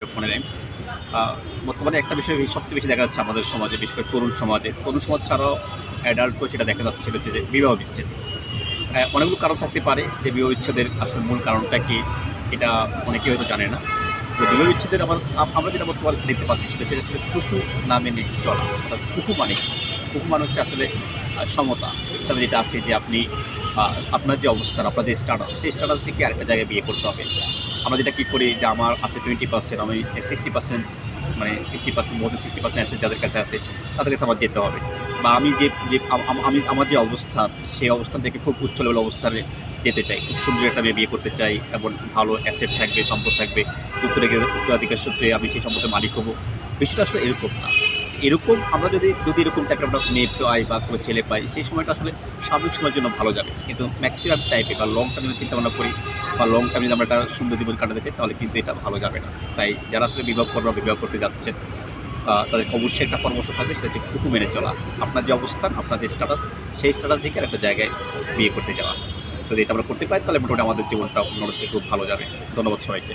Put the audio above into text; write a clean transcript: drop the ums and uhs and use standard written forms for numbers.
মনে নেই। বর্তমানে একটা বিষয় সবচেয়ে বেশি দেখা যাচ্ছে আমাদের সমাজে, বিশেষ করে তরুণ সমাজে। তরুণ সমাজ ছাড়াও অ্যাডাল্টও সেটা দেখা যাচ্ছে, সেটা হচ্ছে যে বিবাহ বিচ্ছেদ। অনেকগুলো কারণ থাকতে পারে যে বিবাহ বিচ্ছেদের আসলে মূল কারণটা কি, এটা অনেকে হয়তো জানে না। তো বিবাহ বিচ্ছেদের আমরা যেটা বর্তমানে দেখতে পাচ্ছি সেটা হচ্ছে আসলে কুফু না মেনে চলা। অর্থাৎ কুফু মানে কি? কুফু মানে হচ্ছে আসলে সমতা। ইসলামে যেটা আছে যে আপনি আপনার যে অবস্থান, আপনার যে স্ট্যাটাস, সেই স্ট্যাটাস থেকে আরেকটা জায়গায় বিয়ে করতে হবে। আমরা যেটা কি করি যে আমার আছে 20%, আমি 60%, মানে 60%, মোর দেন 60% অ্যাসেট যাদের কাছে আছে তাদের কাছে আমার যেতে হবে। বা আমি যে যে আমি আমার যে অবস্থান, সেই অবস্থান থেকে খুব উচ্চ লেভেল অবস্থানে যেতে চাই। খুব সুন্দর একটা মেয়ে বিয়ে করতে চাই এবং ভালো অ্যাসেট থাকবে, সম্পদ থাকবে। উত্তরাধিকার সূত্রে আমি সেই সম্পদের মালিক হব। বিষয়টা আসলে এরকম না। এরকম আমরা যদি এরকম টাইপের আমরা মেয়ে পাই বা কোনো ছেলে পাই, সেই সময়টা আসলে সাময়িক সময়ের জন্য ভালো যাবে। কিন্তু ম্যাক্সিমাম টাইপে বা লং টার্মে চিন্তা ভাবনা করি বা লং টার্মে যদি আমরা একটা সুন্দর জীবন কাটাতে চাই, তাহলে কিন্তু এটা ভালো যাবে না। তাই যারা আসলে বিবাহ করবে, বিবাহ করতে যাচ্ছেন, তাদেরকে অবশ্যই একটা পরামর্শ থাকবে, সেটা হচ্ছে কুকু মেনে চলা। আপনার যে অবস্থান, আপনার যে স্ট্যাটাস, সেই স্ট্যাটাস থেকে একটা জায়গায় বিয়ে করতে যাওয়া। যদি এটা আমরা করতে পারি তাহলে মোটামুটি আমাদের জীবনটা অন্যদের থেকে খুব ভালো যাবে। ধন্যবাদ সবাইকে।